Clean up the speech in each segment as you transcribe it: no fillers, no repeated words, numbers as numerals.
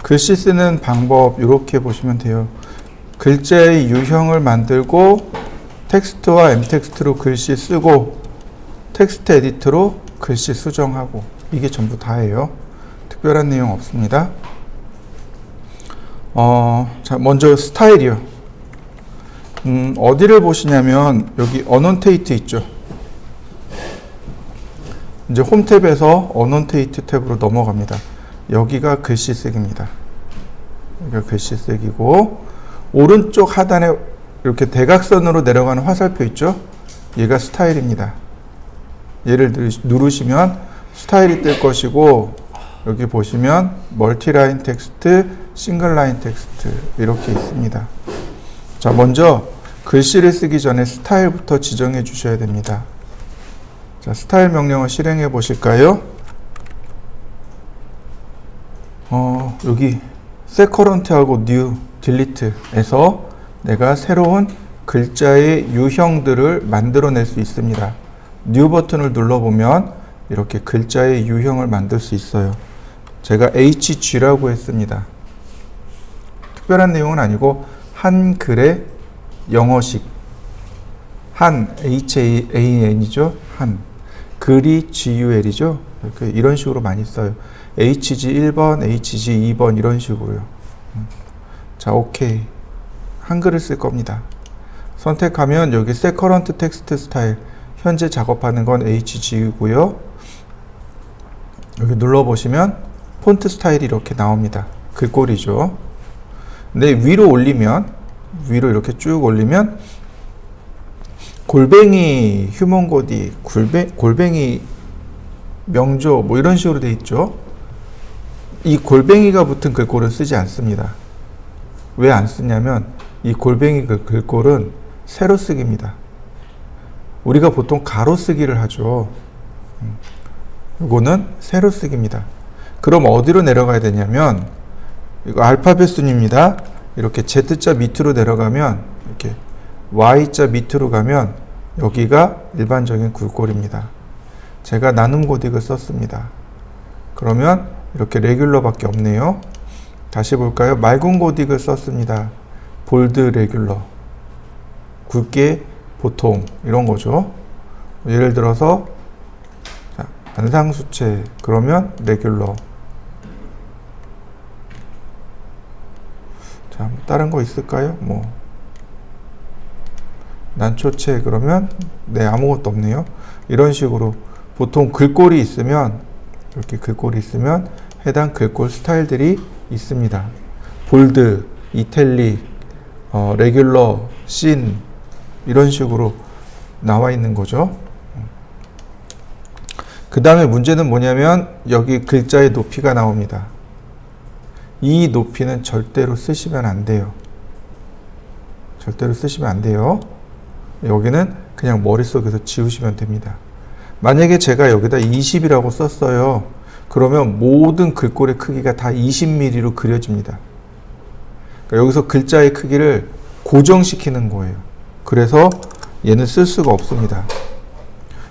글씨 쓰는 방법 이렇게 보시면 돼요. 글자의 유형을 만들고 텍스트와 m텍스트로 글씨 쓰고 텍스트 에디터로 글씨 수정하고 이게 전부 다예요. 특별한 내용 없습니다. 자, 먼저 스타일이요. 어디를 보시냐면 여기 어넌테이트 있죠. 이제 홈 탭에서 어넌테이트 탭으로 넘어갑니다. 여기가 글씨 쓰기입니다. 여기가 글씨 쓰기고 오른쪽 하단에 이렇게 대각선으로 내려가는 화살표 있죠. 얘가 스타일입니다. 얘를 누르시면 스타일이 뜰 것이고 여기 보시면 멀티라인 텍스트, 싱글라인 텍스트 이렇게 있습니다. 자, 먼저 글씨를 쓰기 전에 스타일부터 지정해 주셔야 됩니다. 자, 스타일 명령을 실행해 보실까요? 여기 set current하고 new, delete에서 내가 새로운 글자의 유형들을 만들어낼 수 있습니다. new 버튼을 눌러보면 이렇게 글자의 유형을 만들 수 있어요. 제가 HG라고 했습니다. 특별한 내용은 아니고 한글의 영어식 한 HAN이죠. 한 글이 GUL이죠. 이런 식으로 많이 써요. HG 1번, HG 2번 이런 식으로요. 자, 오케이. 한글을 쓸 겁니다. 선택하면 여기 set current text style 현재 작업하는 건 HG고요. 여기 눌러보시면 폰트 스타일이 이렇게 나옵니다. 글꼴이죠. 근데 위로 올리면 위로 이렇게 쭉 올리면 골뱅이 휴먼고디, 골뱅이 명조 뭐 이런 식으로 돼 있죠. 이 골뱅이가 붙은 글꼴은 쓰지 않습니다. 왜 안 쓰냐면 이 골뱅이 글꼴은 세로 쓰기입니다. 우리가 보통 가로 쓰기를 하죠. 이거는 세로 쓰기입니다. 그럼 어디로 내려가야 되냐면 이거 알파벳 순입니다. 이렇게 Z자 밑으로 내려가면 이렇게 Y자 밑으로 가면 여기가 일반적인 글꼴입니다. 제가 나눔 고딕을 썼습니다. 그러면 이렇게 레귤러밖에 없네요. 다시 볼까요? 맑은 고딕을 썼습니다. 볼드 레귤러, 굵게 보통 이런 거죠. 예를 들어서 자, 안상수체 그러면 레귤러. 자, 다른 거 있을까요? 뭐 난초체 그러면 네, 아무것도 없네요. 이런 식으로 보통 글꼴이 있으면 이렇게 글꼴이 있으면 해당 글꼴 스타일들이 있습니다. 볼드, 이탈릭, 레귤러, 씬 이런 식으로 나와 있는 거죠. 그 다음에 문제는 뭐냐면 여기 글자의 높이가 나옵니다. 이 높이는 절대로 쓰시면 안 돼요. 절대로 쓰시면 안 돼요. 여기는 그냥 머릿속에서 지우시면 됩니다. 만약에 제가 여기다 20이라고 썼어요. 그러면 모든 글꼴의 크기가 다 20mm로 그려집니다. 그러니까 여기서 글자의 크기를 고정시키는 거예요. 그래서 얘는 쓸 수가 없습니다.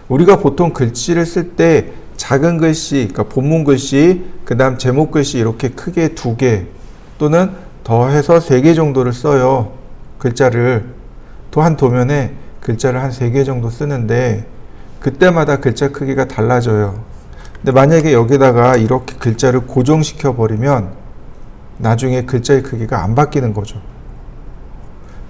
우리가 보통 글씨를 쓸 때 작은 글씨, 그러니까 본문 글씨, 그 다음 제목 글씨 이렇게 크게 2개 또는 더해서 3개 정도를 써요. 글자를 한 도면에 글자를 한 3개 정도 쓰는데 그때마다 글자 크기가 달라져요. 근데 만약에 여기다가 이렇게 글자를 고정시켜 버리면 나중에 글자의 크기가 안 바뀌는 거죠.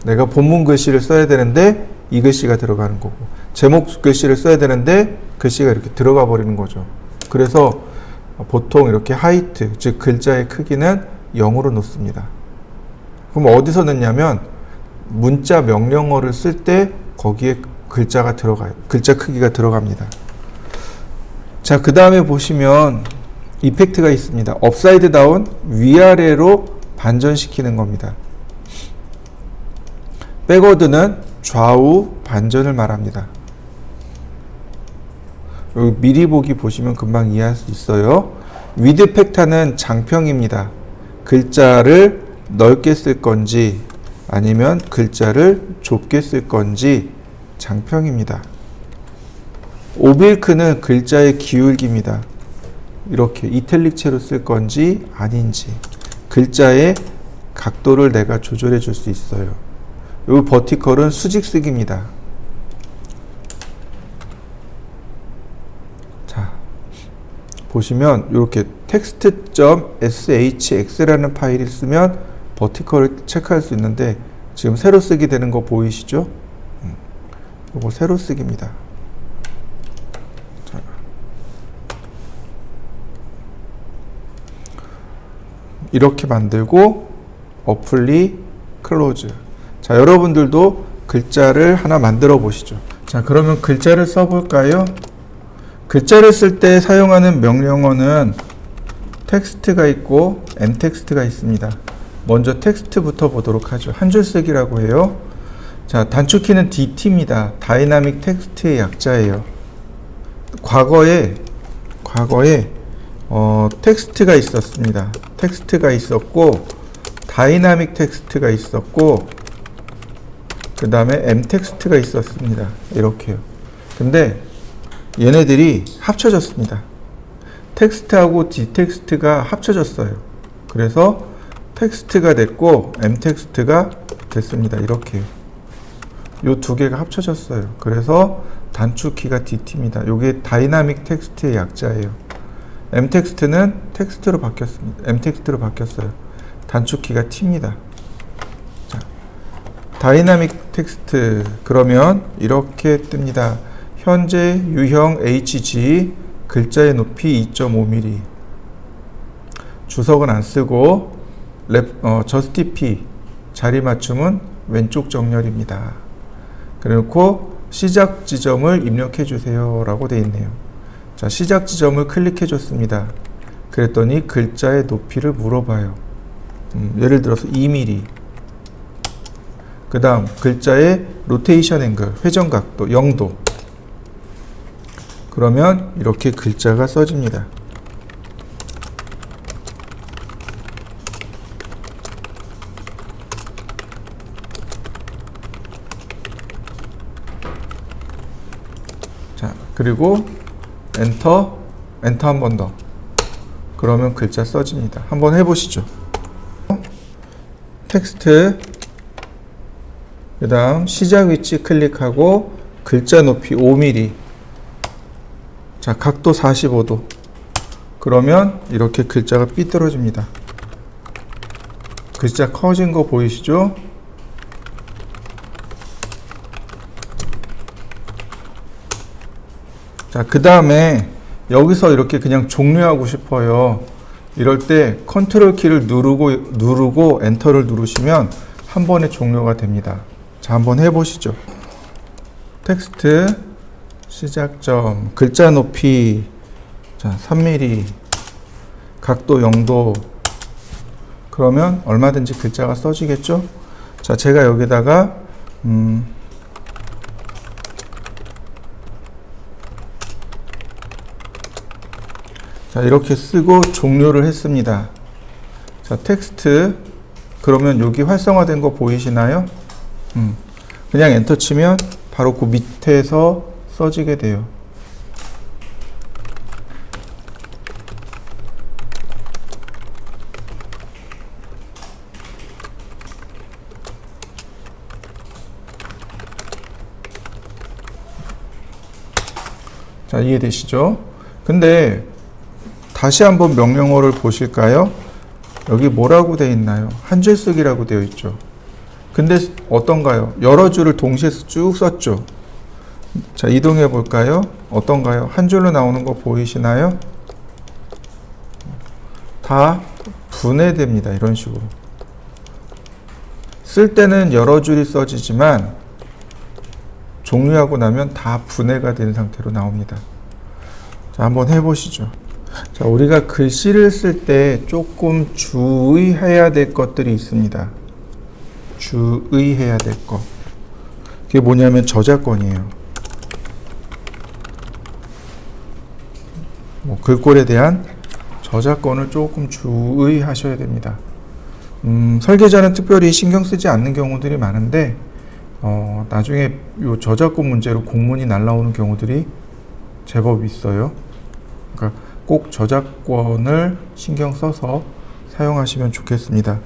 내가 본문 글씨를 써야 되는데 이 글씨가 들어가는 거고 제목 글씨를 써야 되는데 글씨가 이렇게 들어가 버리는 거죠. 그래서 보통 이렇게 하이트, 즉 글자의 크기는 0으로 놓습니다. 그럼 어디서 넣냐면 문자 명령어를 쓸 때 거기에 글자가 들어가요. 글자 크기가 들어갑니다. 자, 그 다음에 보시면 이펙트가 있습니다. 업사이드 다운, 위아래로 반전시키는 겁니다. 백워드는 좌우 반전을 말합니다. 여기 미리 보기 보시면 금방 이해할 수 있어요. 위드 팩타는 장평입니다. 글자를 넓게 쓸 건지 아니면 글자를 좁게 쓸 건지 장평입니다. 오빌크는 글자의 기울기입니다. 이렇게 이탈릭체로 쓸 건지 아닌지 글자의 각도를 내가 조절해 줄 수 있어요. 이 버티컬은 수직 쓰기입니다. 자, 보시면 이렇게 text.shx라는 파일을 쓰면 버티컬을 체크할 수 있는데 지금 세로 쓰기 되는 거 보이시죠? 이거 세로 쓰기입니다. 자, 이렇게 만들고 어플리 클로즈. 자, 여러분들도 글자를 하나 만들어 보시죠. 자, 그러면 글자를 써볼까요? 글자를 쓸 때 사용하는 명령어는 텍스트가 있고 엔텍스트가 있습니다. 먼저 텍스트부터 보도록 하죠. 한 줄 쓰기라고 해요. 자, 단축키는 DT입니다. 다이나믹 텍스트의 약자예요. 과거에 텍스트가 있었습니다. 텍스트가 있었고 다이나믹 텍스트가 있었고 그 다음에 M텍스트가 있었습니다. 이렇게요. 근데 얘네들이 합쳐졌습니다. 텍스트하고 D텍스트가 합쳐졌어요. 그래서 텍스트가 됐고 M텍스트가 됐습니다. 이렇게요. 요 두 개가 합쳐졌어요. 그래서 단축키가 DT입니다. 이게 다이나믹 텍스트의 약자예요. M텍스트는 텍스트로 바뀌었습니다. M텍스트로 바뀌었어요. 단축키가 T입니다. 자, 다이나믹 텍스트 그러면 이렇게 뜹니다. 현재 유형 HG 글자의 높이 2.5mm 주석은 안 쓰고 저스티피 자리 맞춤은 왼쪽 정렬입니다. 그래놓고 시작 지점을 입력해 주세요 라고 되어 있네요. 자, 시작 지점을 클릭해 줬습니다. 그랬더니 글자의 높이를 물어봐요. 예를 들어서 2mm. 그 다음 글자의 로테이션 앵글 회전 각도 0도. 그러면 이렇게 글자가 써집니다. 자, 그리고 엔터 한 번 더. 그러면 글자 써집니다. 한번 해보시죠. 텍스트 그 다음 시작 위치 클릭하고 글자 높이 5mm. 자, 각도 45도. 그러면 이렇게 글자가 삐뚤어집니다. 글자 커진 거 보이시죠? 자, 그 다음에 여기서 이렇게 그냥 종료하고 싶어요. 이럴 때 컨트롤 키를 누르고 엔터를 누르시면 한 번에 종료가 됩니다. 자, 한번 해보시죠. 텍스트 시작점 글자 높이 자 3mm 각도 0도. 그러면 얼마든지 글자가 써지겠죠? 자, 제가 여기다가 자, 이렇게 쓰고 종료를 했습니다. 자, 텍스트 그러면 여기 활성화된 거 보이시나요? 그냥 엔터 치면 바로 그 밑에서 써지게 돼요. 자, 이해되시죠? 근데 다시 한번 명령어를 보실까요? 여기 뭐라고 되어 있나요? 한 줄 쓰기라고 되어 있죠. 근데 어떤가요? 여러 줄을 동시에 쭉 썼죠. 자, 이동해 볼까요? 어떤가요? 한 줄로 나오는 거 보이시나요? 다 분해됩니다. 이런 식으로. 쓸 때는 여러 줄이 써지지만 종료하고 나면 다 분해가 된 상태로 나옵니다. 자, 한번 해보시죠. 자, 우리가 글씨를 쓸 때 조금 주의해야 될 것들이 있습니다. 주의해야 될 것. 그게 뭐냐면 저작권이에요. 글꼴에 대한 저작권을 조금 주의하셔야 됩니다. 설계자는 특별히 신경 쓰지 않는 경우들이 많은데 나중에 요 저작권 문제로 공문이 날라오는 경우들이 제법 있어요. 그러니까 꼭 저작권을 신경 써서 사용하시면 좋겠습니다.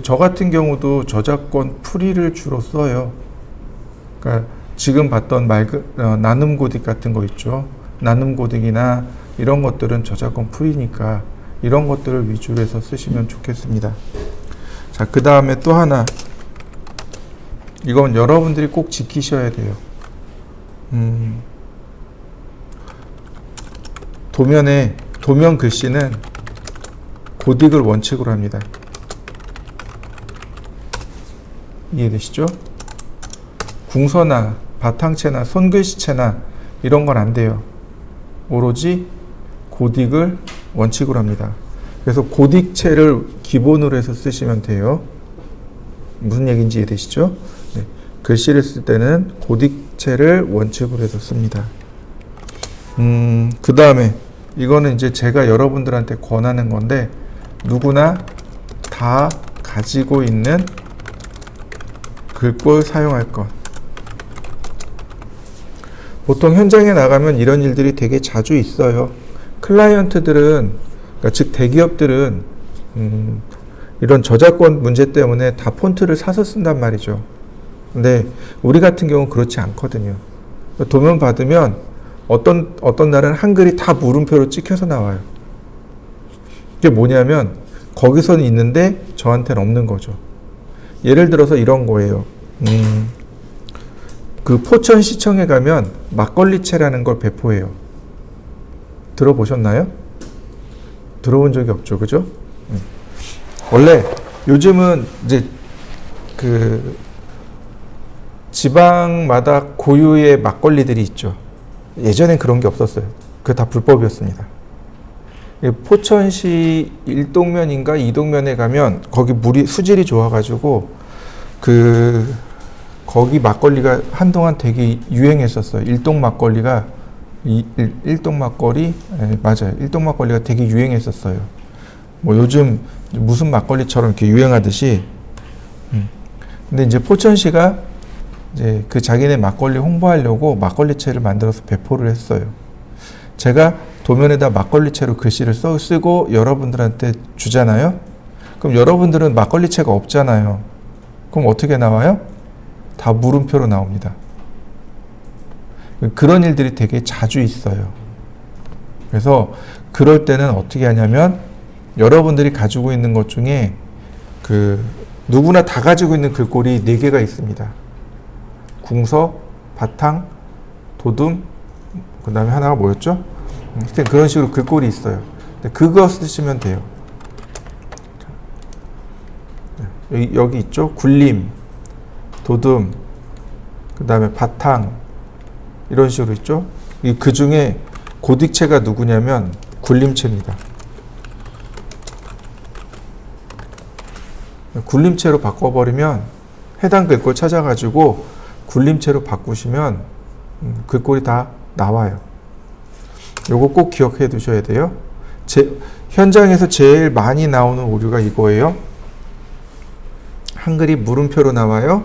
저 같은 경우도 저작권 프리를 주로 써요. 그러니까 지금 봤던 나눔 고딕 같은 거 있죠. 나눔 고딕이나 이런 것들은 저작권 프리니까 이런 것들을 위주로 해서 쓰시면 좋겠습니다. 자, 그 다음에 또 하나, 이건 여러분들이 꼭 지키셔야 돼요. 도면 글씨는 고딕을 원칙으로 합니다. 이해되시죠? 궁서나 바탕체나 손글씨체나 이런 건 안 돼요. 오로지 고딕을 원칙으로 합니다. 그래서 고딕체를 기본으로 해서 쓰시면 돼요. 무슨 얘기인지 이해되시죠? 네. 글씨를 쓸 때는 고딕체를 원칙으로 해서 씁니다. 그 다음에 이거는 이제 제가 여러분들한테 권하는 건데, 누구나 다 가지고 있는 글꼴 사용할 것. 보통 현장에 나가면 이런 일들이 되게 자주 있어요. 클라이언트들은, 그러니까 즉 대기업들은 이런 저작권 문제 때문에 다 폰트를 사서 쓴단 말이죠. 근데 우리 같은 경우는 그렇지 않거든요. 도면 받으면 어떤 날은 한글이 다 물음표로 찍혀서 나와요. 이게 뭐냐면 거기서는 있는데 저한테는 없는 거죠. 예를 들어서 이런 거예요. 그 포천시청에 가면 막걸리채라는 걸 배포해요. 들어보셨나요? 들어본 적이 없죠, 그죠? 원래 요즘은 이제 그 지방마다 고유의 막걸리들이 있죠. 예전엔 그런 게 없었어요. 그게 다 불법이었습니다. 포천시 1동면인가 2동면에 가면 거기 물이 수질이 좋아가지고 거기 막걸리가 한동안 되게 유행했었어요. 일동 막걸리가 일동 막걸리, 맞아요. 일동 막걸리가 되게 유행했었어요. 뭐 요즘 무슨 막걸리처럼 이렇게 유행하듯이. 근데 이제 포천시가 이제 그 자기네 막걸리 홍보하려고 막걸리채를 만들어서 배포를 했어요. 제가 도면에다 막걸리채로 글씨를 쓰고 여러분들한테 주잖아요. 그럼 여러분들은 막걸리채가 없잖아요. 그럼 어떻게 나와요? 다 물음표로 나옵니다. 그런 일들이 되게 자주 있어요. 그래서 그럴 때는 어떻게 하냐면 여러분들이 가지고 있는 것 중에 누구나 다 가지고 있는 글꼴이 4개가 있습니다. 궁서, 바탕, 도둠, 그 다음에 하나가 뭐였죠? 하여튼 그런 식으로 글꼴이 있어요. 그거 쓰시면 돼요. 여기 있죠? 굴림, 도둠, 그 다음에 바탕, 이런 식으로 있죠? 그 중에 고딕체가 누구냐면 굴림체입니다. 굴림체로 바꿔버리면 해당 글꼴 찾아가지고 굴림체로 바꾸시면 글꼴이 다 나와요. 요거 꼭 기억해 두셔야 돼요. 현장에서 제일 많이 나오는 오류가 이거예요. 한글이 물음표로 나와요.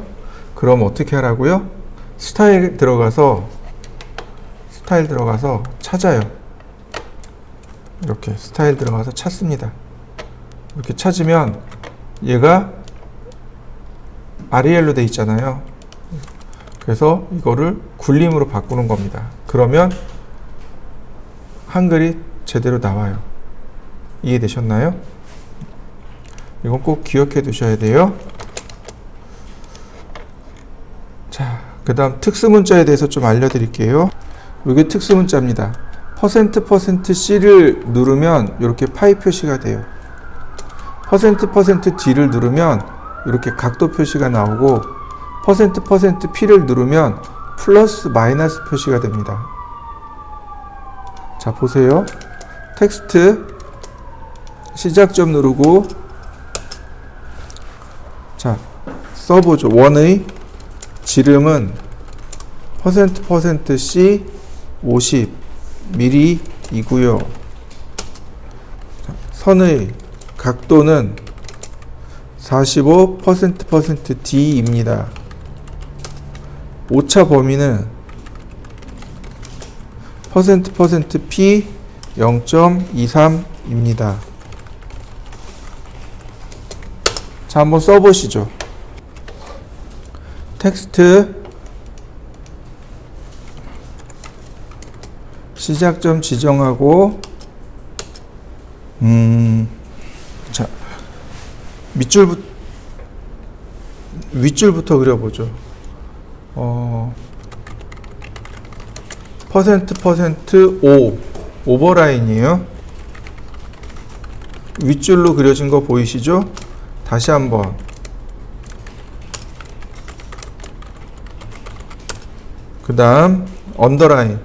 그럼 어떻게 하라고요? 스타일 들어가서 찾아요. 이렇게 스타일 들어가서 찾습니다. 이렇게 찾으면 얘가 아리엘로 돼 있잖아요. 그래서 이거를 굴림으로 바꾸는 겁니다. 그러면 한글이 제대로 나와요. 이해되셨나요? 이건 꼭 기억해 두셔야 돼요. 자, 그 다음 특수문자에 대해서 좀 알려드릴게요. 이게 특수문자입니다. %%C를 누르면 이렇게 파이 표시가 돼요. %%D를 누르면 이렇게 각도 표시가 나오고 %%P를 누르면 플러스 마이너스 표시가 됩니다. 자, 보세요. 텍스트 시작점 누르고 자, 써보죠. 원의 지름은 %%C 50mm 이고요. 선의 각도는 45 %D입니다. 오차 범위는 %P 0.23입니다. 자, 한번 써보시죠. 텍스트 시작점 지정하고 자, 윗줄부터 그려보죠. %% 오버라인이에요. 윗줄로 그려진 거 보이시죠? 다시 한번 그 다음 언더라인,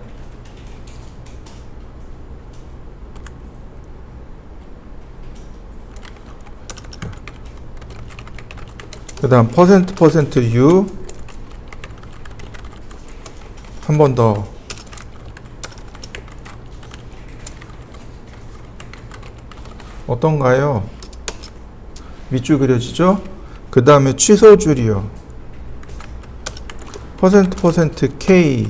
그 다음 %U 한 번 더, 어떤가요? 밑줄 그려지죠? 그 다음에 취소줄이요. %K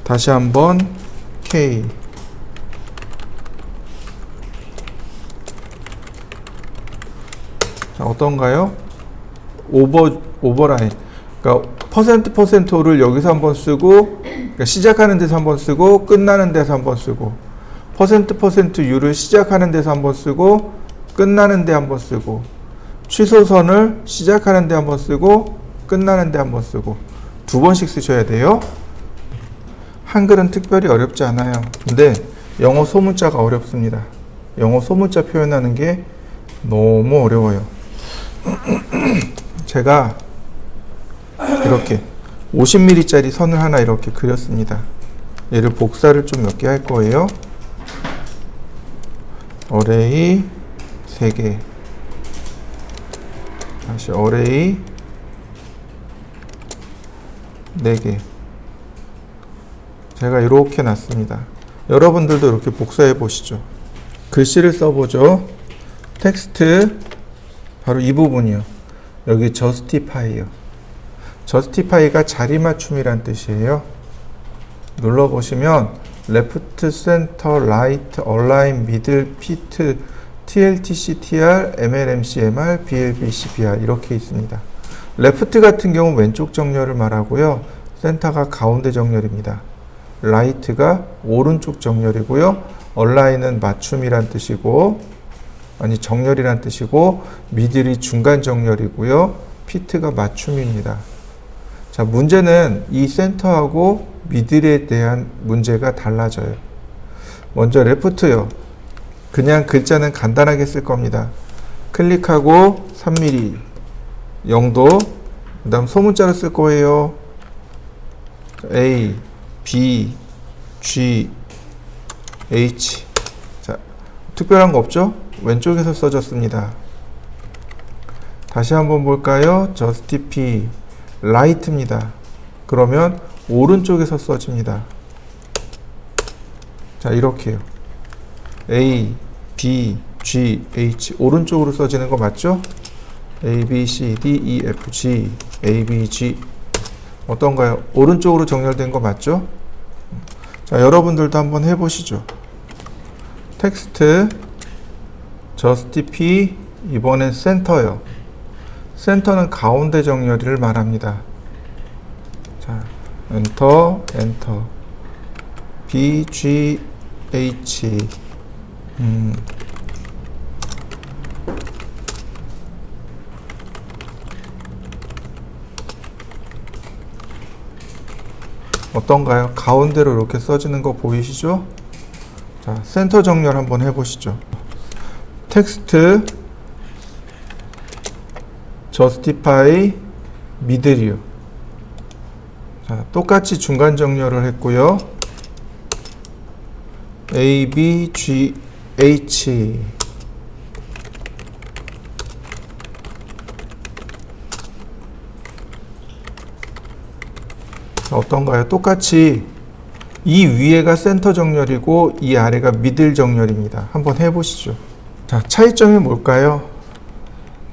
다시 한번 K 자, 어떤가요? 오버라인. 그러니까 %%를 여기서 한번 쓰고, 그러니까 시작하는 데서 한번 쓰고, 끝나는 데서 한번 쓰고, %U를 시작하는 데서 한번 쓰고, 끝나는 데 한번 쓰고, 취소선을 시작하는 데 한번 쓰고, 끝나는 데 한번 쓰고, 2번씩 쓰셔야 돼요. 한글은 특별히 어렵지 않아요. 근데 영어 소문자가 어렵습니다. 영어 소문자 표현하는 게 너무 어려워요. 제가 이렇게 50mm 짜리 선을 하나 이렇게 그렸습니다. 얘를 복사를 좀 몇 개 할 거예요. 어레이 3개, 다시 어레이 4개. 제가 이렇게 놨습니다. 여러분들도 이렇게 복사해 보시죠. 글씨를 써보죠. 텍스트 바로 이 부분이요. 여기 justify요. justify가 자리맞춤이란 뜻이에요. 눌러보시면 left, center, right, align, middle, fit, TLTC, TR, MLMC, MR, BLBC, BR 이렇게 있습니다. left 같은 경우는 왼쪽 정렬을 말하고요. center가 가운데 정렬입니다. right가 오른쪽 정렬이고요. align은 맞춤이란 뜻이고, 아니 정렬이란 뜻이고, 미들이 중간 정렬이고요. 피트가 맞춤입니다. 자, 문제는 이 센터하고 미들에 대한 문제가 달라져요. 먼저 레프트요. 그냥 글자는 간단하게 쓸 겁니다. 클릭하고 3mm 0도, 그 다음 소문자로 쓸 거예요. A, B, G, H. 자, 특별한 거 없죠? 왼쪽에서 써졌습니다. 다시 한번 볼까요? justify right입니다. 그러면 오른쪽에서 써집니다. 자, 이렇게요. A, B, G, H 오른쪽으로 써지는 거 맞죠? A, B, C, D, E, F, G, A, B, G 어떤가요? 오른쪽으로 정렬된 거 맞죠? 자, 여러분들도 한번 해보시죠. 텍스트 justify 이번엔 센터요. 센터는 가운데 정렬을 말합니다. 자, 엔터, 엔터. B, G, H. 어떤가요? 가운데로 이렇게 써지는 거 보이시죠? 자, 센터 정렬 한번 해보시죠. 텍스트 justify middle이요. 자, 똑같이 중간 정렬을 했고요. A, B, G, H. 자, 어떤가요? 똑같이 이 위에가 센터 정렬이고 이 아래가 미들 정렬입니다. 한번 해보시죠. 자, 차이점이 뭘까요?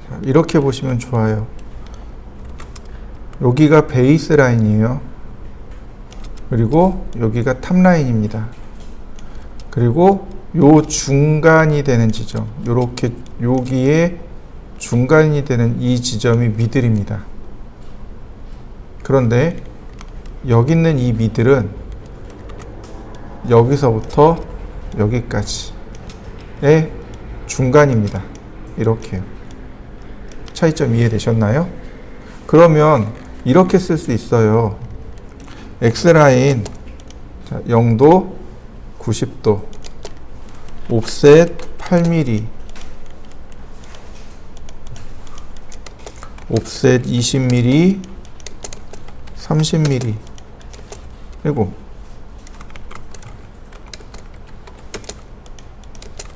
자, 이렇게 보시면 좋아요. 여기가 베이스 라인이에요. 그리고 여기가 탑 라인입니다. 그리고 요 중간이 되는 지점, 요렇게 여기에 중간이 되는 이 지점이 미들입니다. 그런데 여기 있는 이 미들은 여기서부터 여기까지의 중간입니다. 이렇게요. 차이점 이해되셨나요? 그러면 이렇게 쓸 수 있어요. X라인 0도 90도 옵셋 8mm 옵셋 20mm 30mm 그리고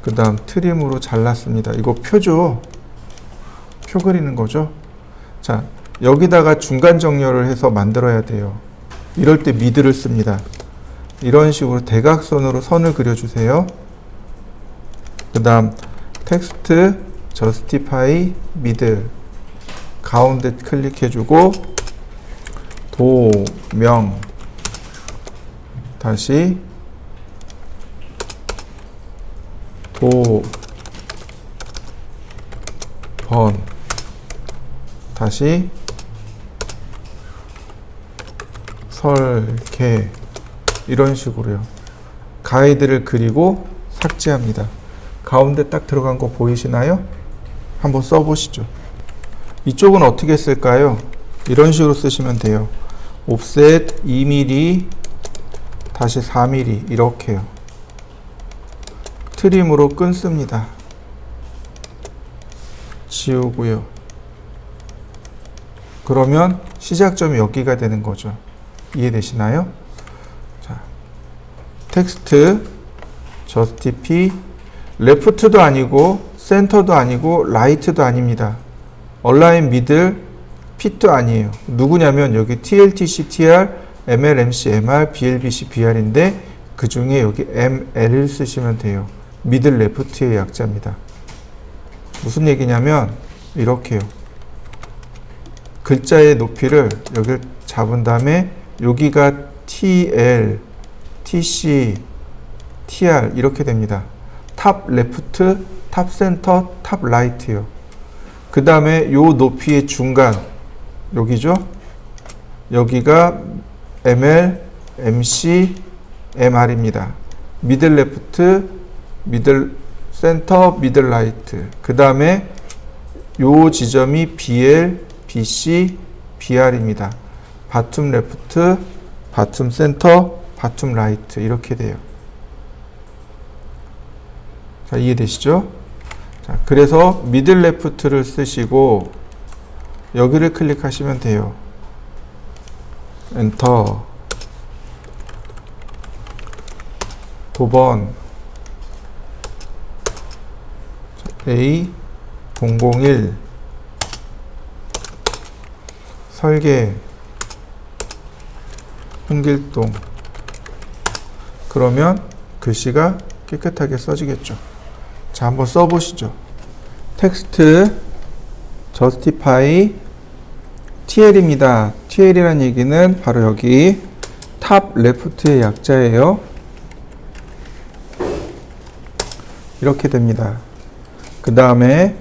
그 다음 트림으로 잘랐습니다. 이거 표죠. 표 그리는 거죠. 자, 여기다가 중간 정렬을 해서 만들어야 돼요. 이럴 때 미드를 씁니다. 이런 식으로 대각선으로 선을 그려주세요. 그 다음 텍스트 justify middle 가운데 클릭해주고 도명 다시 도번 다시 설계 이런 식으로요. 가이드를 그리고 삭제합니다. 가운데 딱 들어간 거 보이시나요? 한번 써보시죠. 이쪽은 어떻게 쓸까요? 이런 식으로 쓰시면 돼요. 옵셋 2mm 다시 4mm 이렇게요. 트림으로 끊습니다. 지우고요. 그러면 시작점이 여기가 되는 거죠. 이해되시나요? 자, 텍스트 justify 레프트도 아니고 센터도 아니고 라이트도 아닙니다. 얼라인 미들 핏도 아니에요. 누구냐면 여기 TLTC, TR, ML, MC, MR, BLBC, BR인데 그 중에 여기 ML을 쓰시면 돼요. 미들 레프트의 약자입니다. 무슨 얘기냐면 이렇게요. 글자의 높이를 여기를 잡은 다음에 여기가 TL, TC, TR 이렇게 됩니다. 탑 레프트, 탑 센터, 탑 라이트요. 그 다음에 요 높이의 중간 여기죠. 여기가 ML, MC, MR입니다. 미들 레프트, 미들 센터, 미들 라이트. 그 다음에 요 지점이 BL, BC, BR입니다. 바툼 레프트, 바툼 센터, 바툼 라이트 이렇게 돼요. 자, 이해되시죠? 자, 그래서 미들 레프트를 쓰시고 여기를 클릭하시면 돼요. 엔터. 도번 A001 설계 홍길동. 그러면 글씨가 깨끗하게 써지겠죠. 자, 한번 써보시죠. 텍스트 justify TL입니다. TL이라는 얘기는 바로 여기 탑 레프트의 약자예요. 이렇게 됩니다. 그 다음에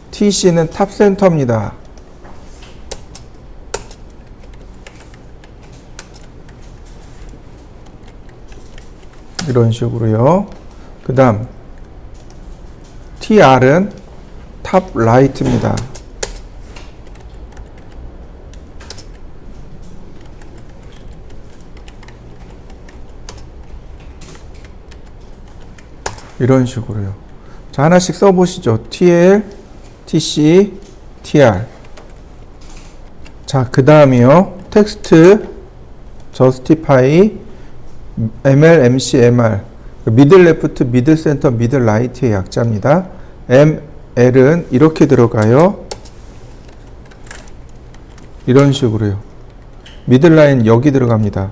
TC는 탑 센터입니다. 이런 식으로요. 그 다음 TR은 탑 라이트입니다. 이런 식으로요. 자, 하나씩 써보시죠. TL, TC, TR. 자, 그 다음이요. 텍스트 justify ML, MC, MR. 미들 레프트, 미들 센터, 미들 라이트의 약자입니다. ML은 이렇게 들어가요. 이런 식으로요. 미들 라인 여기 들어갑니다.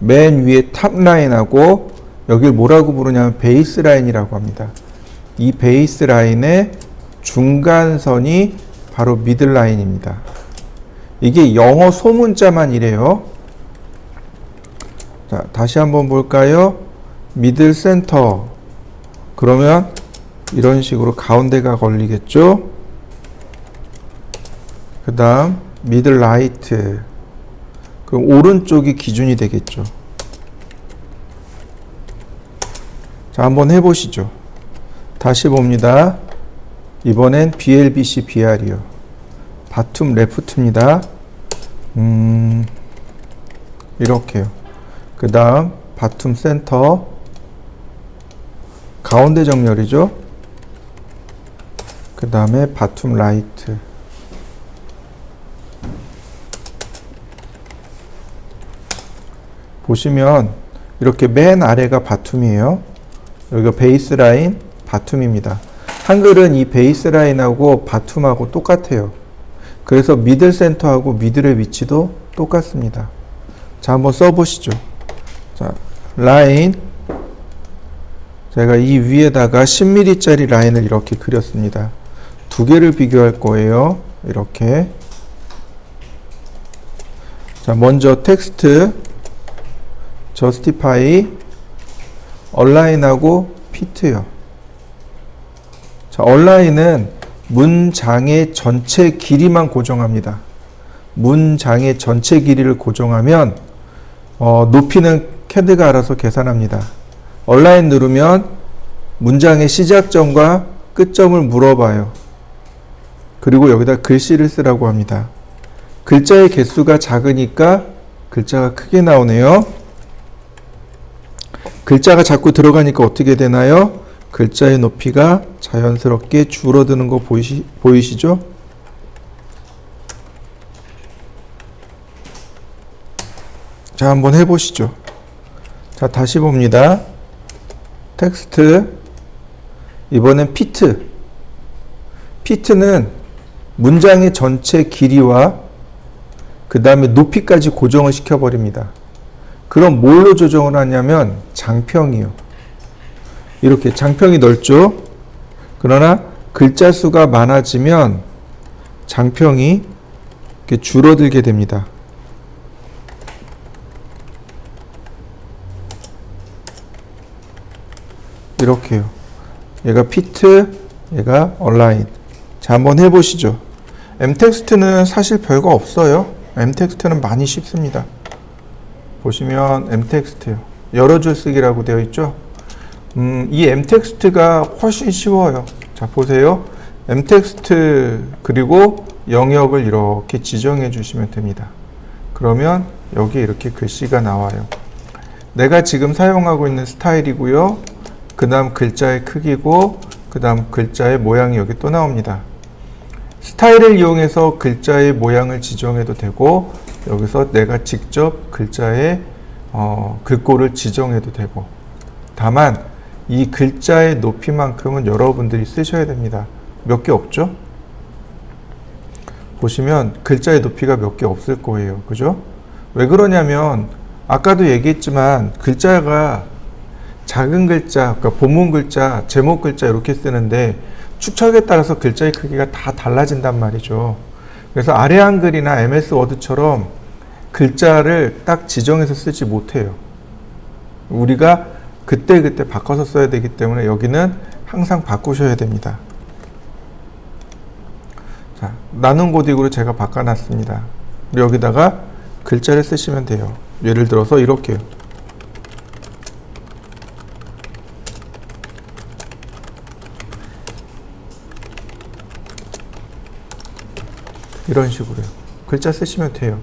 맨 위에 탑 라인하고 여길 뭐라고 부르냐면 베이스 라인이라고 합니다. 이 베이스 라인의 중간선이 바로 미들 라인입니다. 이게 영어 소문자만 이래요. 자, 다시 한번 볼까요? 미들 센터. 그러면 이런 식으로 가운데가 걸리겠죠? 그 다음 미들 라이트. 그럼 오른쪽이 기준이 되겠죠. 자, 한번 해보시죠. 다시 봅니다. 이번엔 BLBC BR이요. 바툼 레프트입니다. 이렇게요. 그 다음 바툼 센터. 가운데 정렬이죠. 그 다음에 바툼 라이트. 보시면 이렇게 맨 아래가 바툼이에요. 여기가 베이스 라인 바툼입니다. 한글은 이 베이스 라인하고 바툼하고 똑같아요. 그래서 미들 센터하고 미들의 위치도 똑같습니다. 자, 한번 써보시죠. 자, 라인. 제가 이 위에다가 10mm짜리 라인을 이렇게 그렸습니다. 두 개를 비교할 거예요. 이렇게. 자, 먼저 텍스트, justify, align하고 fit요. 자, align은 문장의 전체 길이만 고정합니다. 문장의 전체 길이를 고정하면 높이는 CAD가 알아서 계산합니다. align 누르면 문장의 시작점과 끝점을 물어봐요. 그리고 여기다 글씨를 쓰라고 합니다. 글자의 개수가 작으니까 글자가 크게 나오네요. 글자가 자꾸 들어가니까 어떻게 되나요? 글자의 높이가 자연스럽게 줄어드는 거 보이시죠? 자, 한번 해보시죠. 자, 다시 봅니다. 텍스트. 이번엔 피트. 피트는 문장의 전체 길이와 그 다음에 높이까지 고정을 시켜버립니다. 그럼 뭘로 조정을 하냐면 장평이요. 이렇게 장평이 넓죠. 그러나 글자 수가 많아지면 장평이 이렇게 줄어들게 됩니다. 이렇게요. 얘가 피트, 얘가 얼라인. 자, 한번 해보시죠. m텍스트는 사실 별거 없어요. m텍스트는 많이 쉽습니다. 보시면 m텍스트요. 여러 줄 쓰기라고 되어 있죠. 이 m텍스트가 훨씬 쉬워요. 자, 보세요. m텍스트 그리고 영역을 이렇게 지정해 주시면 됩니다. 그러면 여기 이렇게 글씨가 나와요. 내가 지금 사용하고 있는 스타일이고요. 그 다음 글자의 크기고 그 다음 글자의 모양이 여기 또 나옵니다. 스타일을 이용해서 글자의 모양을 지정해도 되고 여기서 내가 직접 글자의 글꼴을 지정해도 되고, 다만 이 글자의 높이만큼은 여러분들이 쓰셔야 됩니다. 몇 개 없죠? 보시면 글자의 높이가 몇 개 없을 거예요. 그죠? 왜 그러냐면 아까도 얘기했지만 글자가 작은 글자, 그러니까 본문 글자, 제목 글자 이렇게 쓰는데 축척에 따라서 글자의 크기가 다 달라진단 말이죠. 그래서 아래 한글이나 MS 워드처럼 글자를 딱 지정해서 쓰지 못해요. 우리가 그때그때 바꿔서 써야 되기 때문에 여기는 항상 바꾸셔야 됩니다. 자, 나눈 고딕으로 제가 바꿔놨습니다. 여기다가 글자를 쓰시면 돼요. 예를 들어서 이렇게요. 이런 식으로요. 글자 쓰시면 돼요.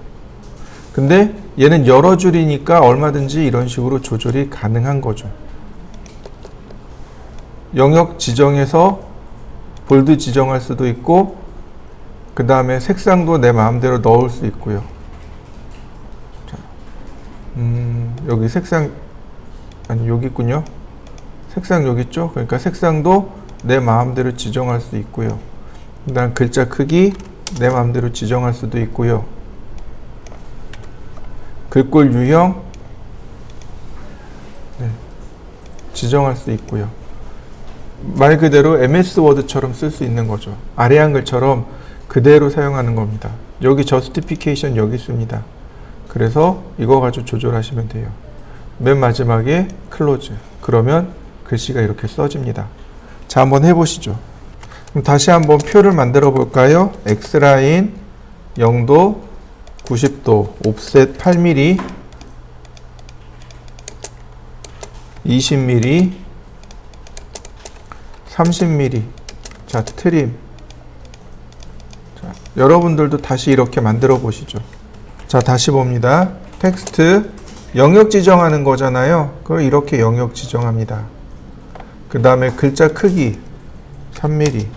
근데 얘는 여러 줄이니까 얼마든지 이런 식으로 조절이 가능한 거죠. 영역 지정해서 볼드 지정할 수도 있고 그 다음에 색상도 내 마음대로 넣을 수 있고요. 자, 여기 색상, 아니 여기 있군요. 색상 여기 있죠. 그러니까 색상도 내 마음대로 지정할 수 있고요. 그 다음 글자 크기 내 마음대로 지정할 수도 있고요. 글꼴 유형 지정할 수 있고요. 말 그대로 MS 워드처럼 쓸 수 있는 거죠. 아래 한글처럼 그대로 사용하는 겁니다. 여기 저스티피케이션 여기 있습니다. 그래서 이거 가지고 조절하시면 돼요. 맨 마지막에 클로즈. 그러면 글씨가 이렇게 써집니다. 자, 한번 해보시죠. 그럼 다시 한번 표를 만들어 볼까요? X라인 0도, 90도, 옵셋 8mm, 20mm, 30mm. 자, 트림. 자, 여러분들도 다시 이렇게 만들어 보시죠. 자, 다시 봅니다. 텍스트 영역 지정하는 거잖아요. 그걸 이렇게 영역 지정합니다. 그 다음에 글자 크기 3mm.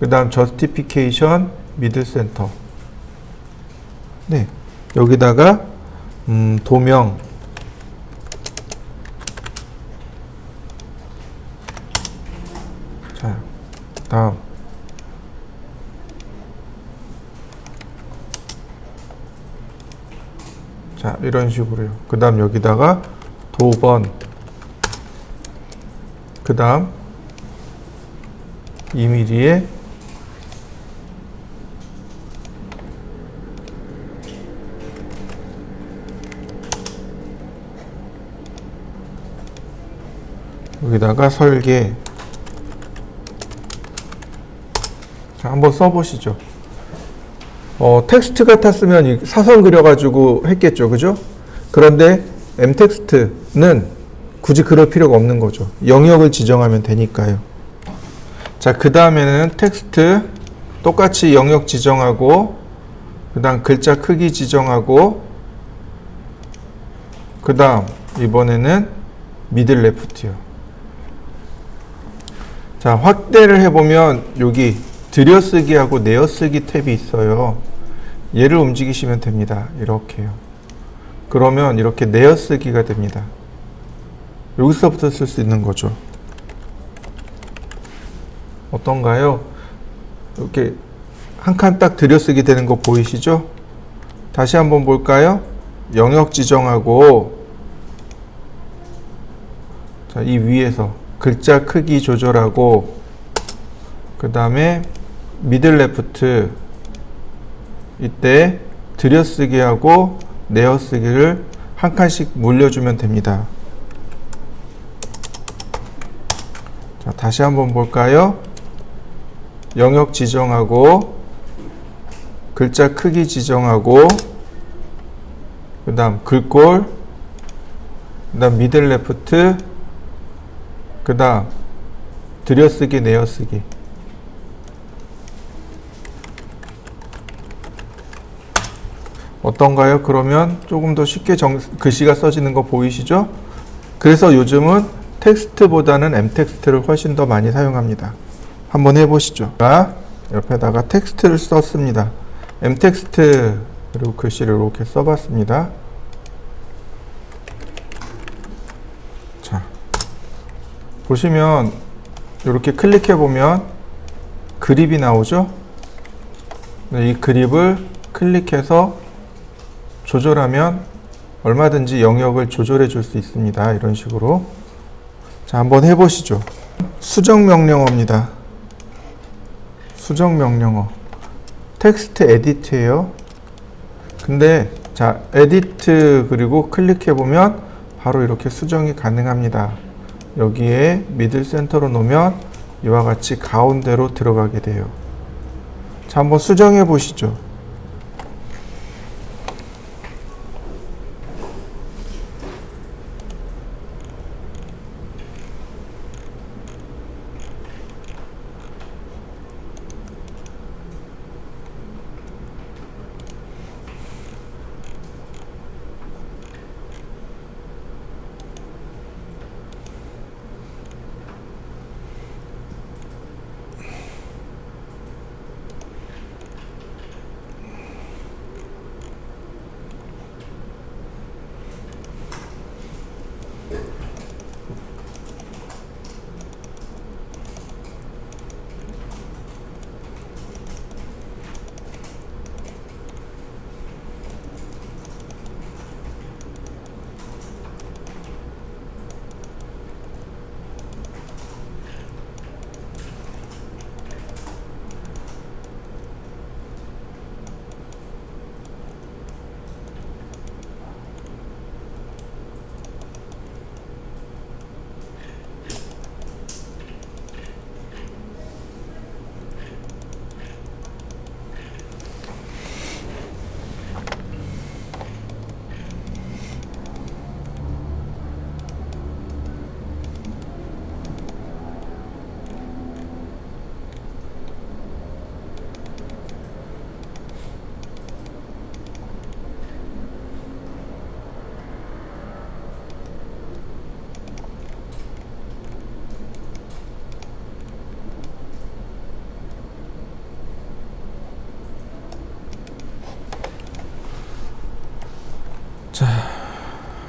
그 다음 저스티피케이션 미들 센터. 네, 여기다가 도명. 자, 다음 자, 이런 식으로요. 그 다음 여기다가 도번. 그 다음 2mm에 여기다가 설계. 자, 한번 써보시죠. 텍스트 같았으면 이 사선 그려가지고 했겠죠. 그죠? 그런데 m텍스트는 굳이 그럴 필요가 없는 거죠. 영역을 지정하면 되니까요. 자, 그 다음에는 텍스트 똑같이 영역 지정하고, 그 다음 글자 크기 지정하고, 그 다음 이번에는 미들 레프트요. 자, 확대를 해보면 여기 들여쓰기하고 내어쓰기 탭이 있어요. 얘를 움직이시면 됩니다. 이렇게요. 그러면 이렇게 내어쓰기가 됩니다. 여기서부터 쓸 수 있는 거죠. 어떤가요? 이렇게 한 칸 딱 들여쓰기 되는 거 보이시죠? 다시 한번 볼까요? 영역 지정하고, 자, 이 위에서 글자 크기 조절하고, 그 다음에 미들 레프트, 이때 들여쓰기하고 내어쓰기를 한 칸씩 물려주면 됩니다. 자, 다시 한번 볼까요? 영역 지정하고, 글자 크기 지정하고, 그 다음 글꼴, 그 다음 미들 레프트, 그 다음 들여쓰기 내어쓰기. 어떤가요? 그러면 조금 더 쉽게 글씨가 써지는 거 보이시죠? 그래서 요즘은 텍스트보다는 m텍스트를 훨씬 더 많이 사용합니다. 한번 해보시죠. 옆에다가 텍스트를 썼습니다. m텍스트, 그리고 글씨를 이렇게 써봤습니다. 자, 보시면 이렇게 클릭해보면 그립이 나오죠? 이 그립을 클릭해서 조절하면 얼마든지 영역을 조절해 줄 수 있습니다. 이런 식으로. 자, 한번 해보시죠. 수정 명령어입니다. 수정 명령어. 텍스트 에디트예요. 근데 자, 에디트 그리고 클릭해 보면 바로 이렇게 수정이 가능합니다. 여기에 미들 센터로 놓으면 이와 같이 가운데로 들어가게 돼요. 자, 한번 수정해 보시죠.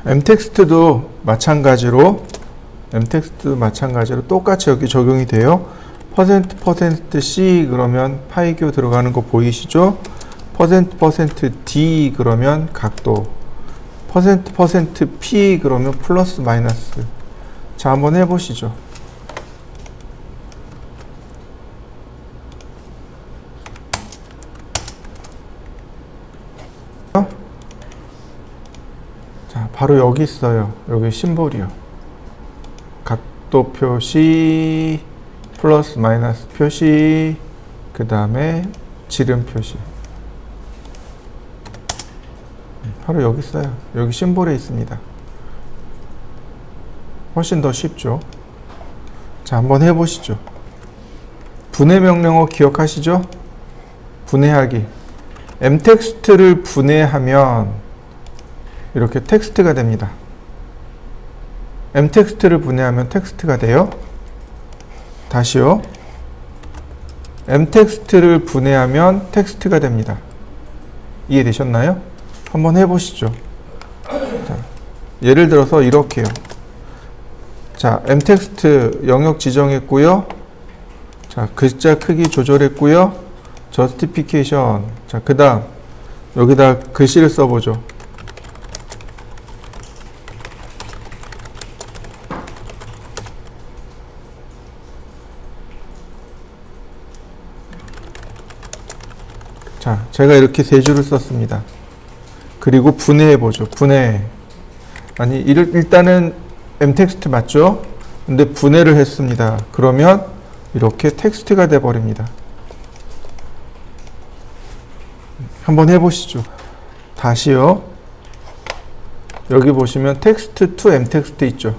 m텍스트도 마찬가지로 똑같이 여기 적용이 돼요. %% 그러면 파이교 들어가는 거 보이시죠? %d 그러면 각도, %p 그러면 플러스 마이너스. 자, 한번 해보시죠. 자, 바로 여기 있어요. 여기 심볼이요. 각도 표시, 플러스 마이너스 표시, 그 다음에 지름 표시. 바로 여기 있어요. 여기 심볼에 있습니다. 훨씬 더 쉽죠. 자, 한번 해보시죠. 분해 명령어 기억하시죠? 분해하기. m텍스트를 분해하면 이렇게 텍스트가 됩니다. m텍스트를 분해하면 텍스트가 돼요. 다시요. m텍스트를 분해하면 텍스트가 됩니다. 이해되셨나요? 한번 해보시죠. 자, 예를 들어서 이렇게요. 자, m텍스트 영역 지정했고요. 자, 글자 크기 조절했고요. 저스티피케이션. 자, 그 다음 여기다 글씨를 써보죠. 자, 제가 이렇게 세 줄을 썼습니다. 그리고 분해해보죠. 분해. 아니, 일단은 m텍스트 맞죠? 근데 분해를 했습니다. 그러면 이렇게 텍스트가 돼버립니다. 한번 해보시죠. 다시요. 여기 보시면 텍스트 to m텍스트 있죠.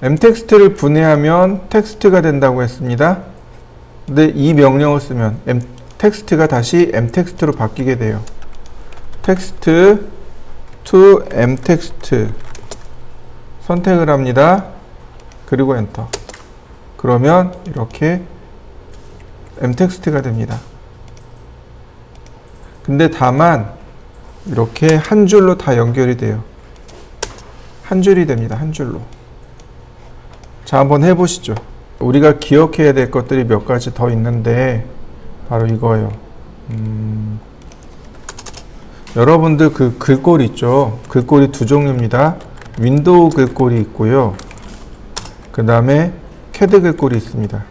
m텍스트를 분해하면 텍스트가 된다고 했습니다. 근데 이 명령을 쓰면 텍스트가 다시 m텍스트로 바뀌게 돼요. 텍스트 to m텍스트 선택을 합니다. 그리고 엔터. 그러면 이렇게 m텍스트가 됩니다. 근데 다만 이렇게 한 줄로 다 연결이 돼요. 한 줄이 됩니다. 한 줄로. 자, 한번 해보시죠. 우리가 기억해야 될 것들이 몇 가지 더 있는데 바로 이거예요. 여러분들 그 글꼴 있죠? 글꼴이 두 종류입니다. 윈도우 글꼴이 있고요. 그 다음에 캐드 글꼴이 있습니다.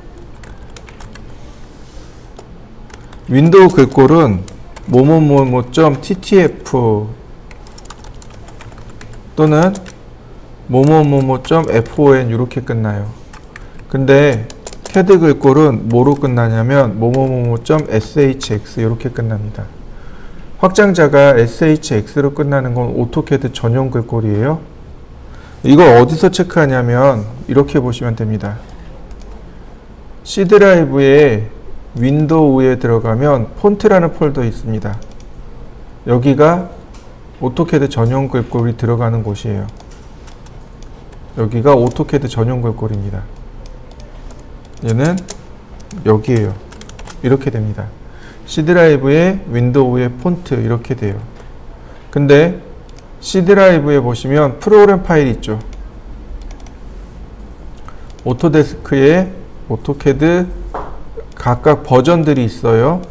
윈도우 글꼴은 뭐뭐뭐뭐.ttf 또는 뭐뭐뭐뭐.fon 이렇게 끝나요. 근데 캐드 글꼴은 뭐로 끝나냐면 뭐뭐뭐뭐.shx 이렇게 끝납니다. 확장자가 shx로 끝나는 건 오토캐드 전용 글꼴이에요. 이걸 어디서 체크하냐면 이렇게 보시면 됩니다. C 드라이브에 윈도우에 들어가면 폰트라는 폴더 있습니다. 여기가 오토캐드 전용 글꼴이 들어가는 곳이에요. 여기가 오토캐드 전용 글꼴입니다. 얘는 여기에요. 이렇게 됩니다. C 드라이브에 윈도우에 폰트 이렇게 돼요. 근데 C 드라이브에 보시면 프로그램 파일 있죠. 오토데스크에 오토캐드 각각 버전들이 있어요.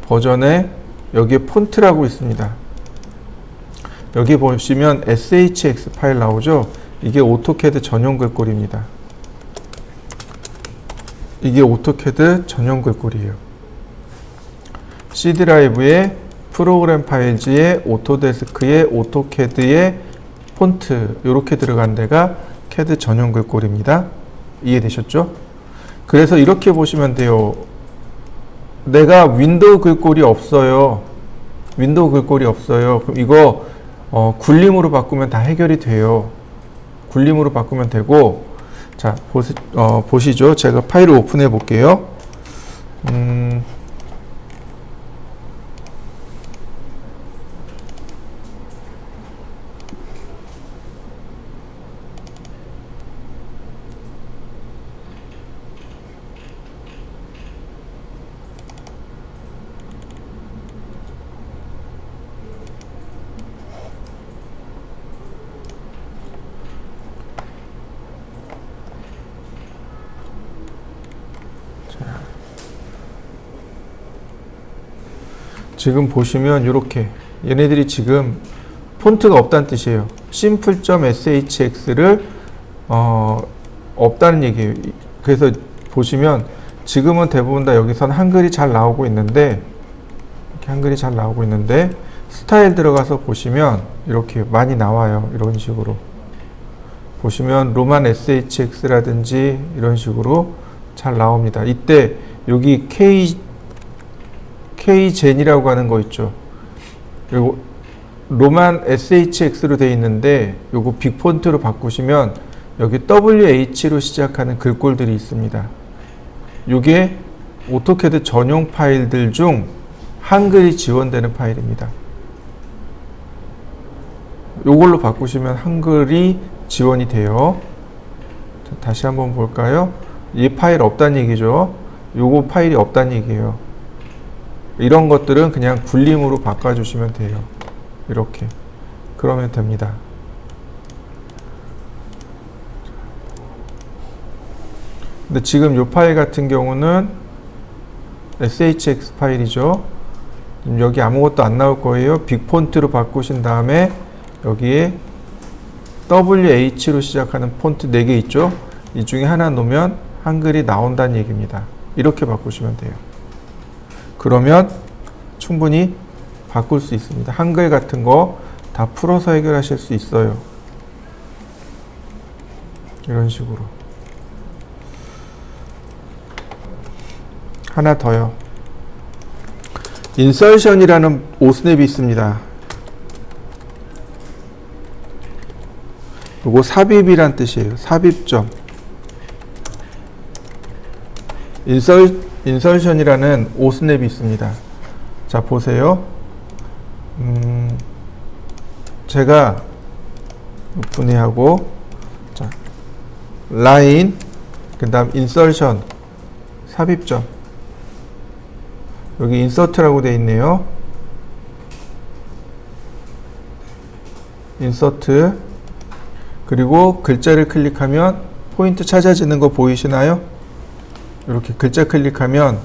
버전에 여기에 폰트라고 있습니다. 여기 보시면 shx 파일 나오죠. 이게 오토캐드 전용 글꼴입니다. 이게 오토캐드 전용 글꼴이에요. C 드라이브에 프로그램 파일지에 오토데스크에 오토캐드에 폰트 이렇게 들어간 데가 캐드 전용 글꼴입니다. 이해되셨죠? 그래서 이렇게 보시면 돼요. 내가 윈도우 글꼴이 없어요. 윈도우 글꼴이 없어요. 그럼 이거 굴림으로 바꾸면 다 해결이 돼요. 굴림으로 바꾸면 되고, 자, 보시죠. 제가 파일을 오픈해 볼게요. 지금 보시면 이렇게 얘네들이 지금 폰트가 없다는 뜻이에요. simple.shx를 없다는 얘기예요. 그래서 보시면 지금은 대부분 다 여기선 한글이 잘 나오고 있는데, 이렇게 한글이 잘 나오고 있는데 스타일 들어가서 보시면 이렇게 많이 나와요. 이런 식으로 보시면 로만 shx라든지 이런 식으로 잘 나옵니다. 이때 여기 kgen이라고 하는 거 있죠. 그리고 로만 shx로 되어 있는데 요거 빅폰트로 바꾸시면 여기 wh로 시작하는 글꼴들이 있습니다. 요게 오토캐드 전용 파일들 중 한글이 지원되는 파일입니다. 요걸로 바꾸시면 한글이 지원이 돼요. 자, 다시 한번 볼까요? 이 파일 없다는 얘기죠. 요거 파일이 없다는 얘기예요. 이런 것들은 그냥 굴림으로 바꿔주시면 돼요. 이렇게. 그러면 됩니다. 근데 지금 이 파일 같은 경우는 shx 파일이죠. 여기 아무것도 안 나올 거예요. 빅폰트로 바꾸신 다음에 여기에 WH로 시작하는 폰트 4개 있죠. 이 중에 하나 놓으면 한글이 나온다는 얘기입니다. 이렇게 바꾸시면 돼요. 그러면 충분히 바꿀 수 있습니다. 한글 같은 거 다 풀어서 해결하실 수 있어요. 이런 식으로. 하나 더요. 인설션이라는 오스냅이 있습니다. 요거 삽입이란 뜻이에요. 삽입점. 인설션이라는 오스냅이 있습니다. 자, 보세요. 제가 분해하고, 자, 라인, 그 다음 인설션, 삽입점. 여기 인서트라고 되어 있네요. 인서트. 그리고 글자를 클릭하면 포인트 찾아지는 거 보이시나요? 이렇게 글자 클릭하면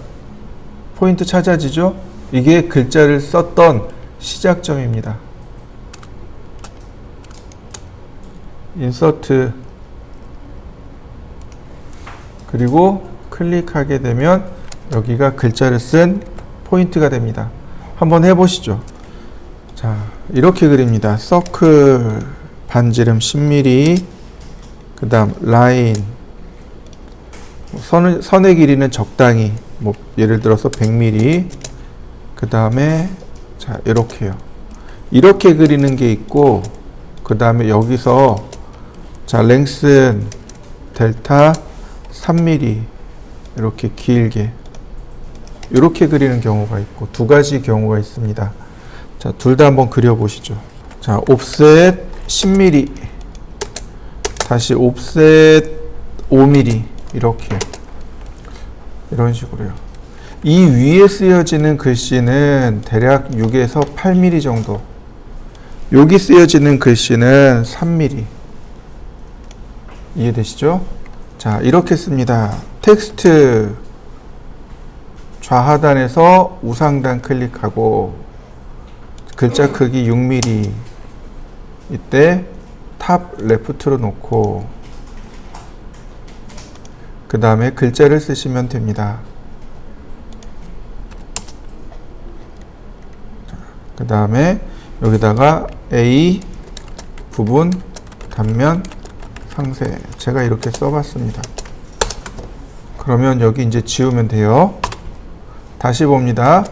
포인트 찾아지죠? 이게 글자를 썼던 시작점입니다. 인서트. 그리고 클릭하게 되면 여기가 글자를 쓴 포인트가 됩니다. 한번 해보시죠. 자, 이렇게 그립니다. 서클 반지름 10mm, 그 다음 라인, 선의 길이는 적당히, 뭐 예를 들어서 100mm, 그 다음에 자, 이렇게요. 이렇게 그리는 게 있고, 그 다음에 여기서 자, 랭슨 델타 3mm 이렇게 길게 이렇게 그리는 경우가 있고, 두 가지 경우가 있습니다. 자, 둘 다 한번 그려보시죠. 자, 옵셋 10mm, 다시 옵셋 5mm, 이렇게. 이런 식으로요. 이 위에 쓰여지는 글씨는 대략 6에서 8mm 정도. 여기 쓰여지는 글씨는 3mm. 이해되시죠? 자, 이렇게 씁니다. 텍스트 좌하단에서 우상단 클릭하고 글자 크기 6mm, 이때 탑 레프트로 놓고 그 다음에 글자를 쓰시면 됩니다. 그 다음에 여기다가 A 부분 단면 상세, 제가 이렇게 써봤습니다. 그러면 여기 이제 지우면 돼요. 다시 봅니다.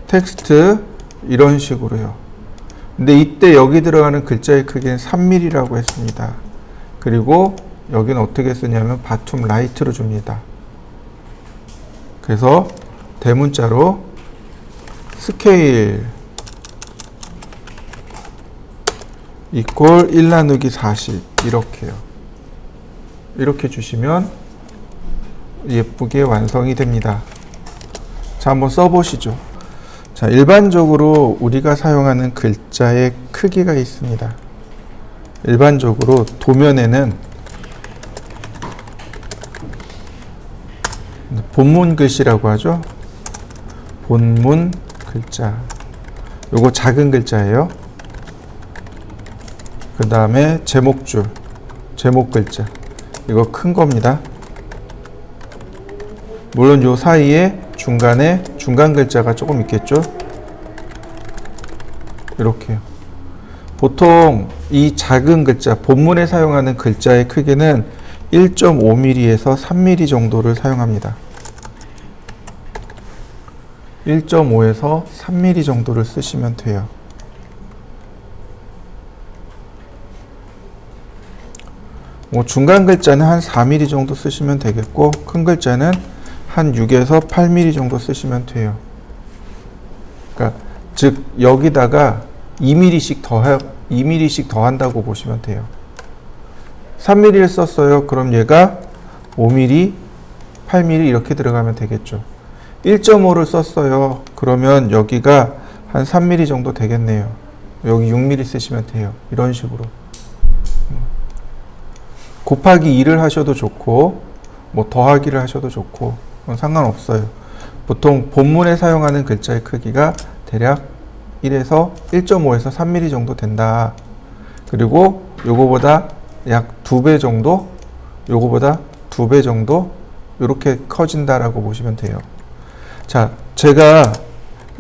텍스트 이런 식으로요. 근데 이때 여기 들어가는 글자의 크기는 3mm라고 했습니다. 그리고 여기는 어떻게 쓰냐면 바툼 라이트로 줍니다. 그래서 대문자로 스케일 이퀄 1 나누기 40 이렇게요. 이렇게 주시면 예쁘게 완성이 됩니다. 자, 한번 써보시죠. 자, 일반적으로 우리가 사용하는 글자의 크기가 있습니다. 일반적으로 도면에는 본문 글씨라고 하죠. 본문 글자. 요거 작은 글자예요. 그 다음에 제목줄, 제목 글자. 이거 큰 겁니다. 물론 요 사이에 중간에 중간 글자가 조금 있겠죠. 이렇게요. 보통 이 작은 글자, 본문에 사용하는 글자의 크기는 1.5mm에서 3mm 정도를 사용합니다. 1.5에서 3mm 정도를 쓰시면 돼요. 뭐 중간 글자는 한 4mm 정도 쓰시면 되겠고, 큰 글자는 한 6에서 8mm 정도 쓰시면 돼요. 그러니까 즉 여기다가 2mm씩 더한다고 보시면 돼요. 3mm를 썼어요. 그럼 얘가 5mm, 8mm 이렇게 들어가면 되겠죠. 1.5를 썼어요. 그러면 여기가 한 3mm 정도 되겠네요. 여기 6mm 쓰시면 돼요. 이런 식으로. 곱하기 2를 하셔도 좋고, 뭐 더하기를 하셔도 좋고, 그건 상관없어요. 보통 본문에 사용하는 글자의 크기가 대략 1에서 1.5에서 3mm 정도 된다. 그리고 요거보다 약 2배 정도, 요거보다 2배 정도 이렇게 커진다라고 보시면 돼요. 자, 제가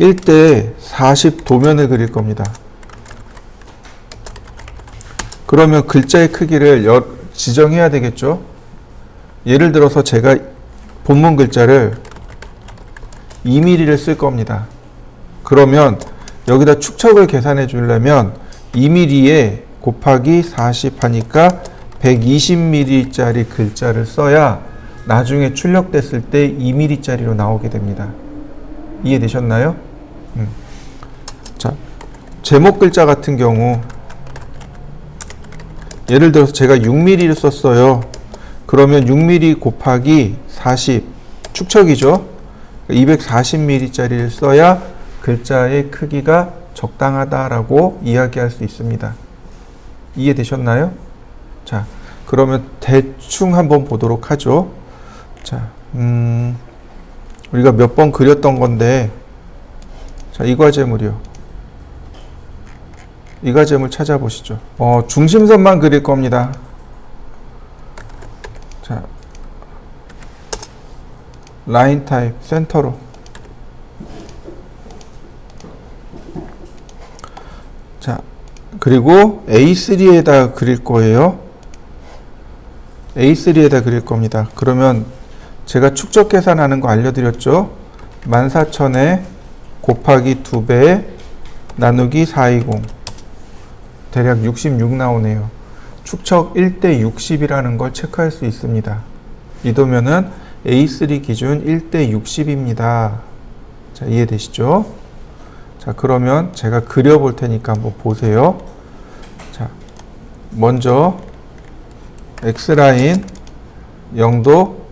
1대 40 도면을 그릴 겁니다. 그러면 글자의 크기를 지정해야 되겠죠. 예를 들어서 제가 본문 글자를 2mm를 쓸 겁니다. 그러면 여기다 축척을 계산해 주려면 2mm에 곱하기 40 하니까 120mm짜리 글자를 써야 나중에 출력됐을 때 2mm짜리로 나오게 됩니다. 이해되셨나요? 자, 제목 글자 같은 경우 예를 들어서 제가 6mm를 썼어요. 그러면 6mm 곱하기 40 축척이죠. 240mm짜리를 써야 글자의 크기가 적당하다라고 이야기할 수 있습니다. 이해되셨나요? 자, 그러면 대충 한번 보도록 하죠. 자, 우리가 몇 번 그렸던 건데, 자, 이 과제물이요. 이 과제물 찾아보시죠. 중심선만 그릴 겁니다. 자, 라인 타입 센터로. 자, 그리고 A3에다 그릴 거예요. A3에다 그릴 겁니다. 그러면 제가 축적 계산하는 거 알려드렸죠? 14,000에 곱하기 2배 나누기 420. 대략 66 나오네요. 축척 1대 60이라는 걸 체크할 수 있습니다. 이 도면은 A3 기준 1대 60입니다. 자, 이해되시죠? 자, 그러면 제가 그려볼 테니까 한번 보세요. 자, 먼저 X라인 0도,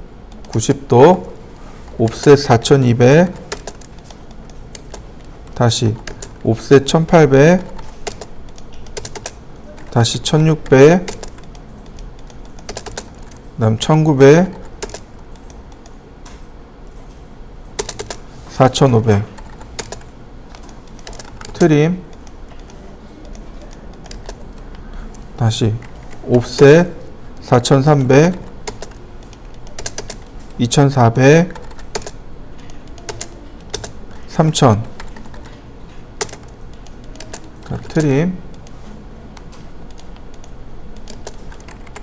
90도, 옵셋 4200, 다시 옵셋 1800, 다시 1600, 그다음 1900, 4500, 트림, 다시 옵셋 4300, 2400, 3000, 자, 트림,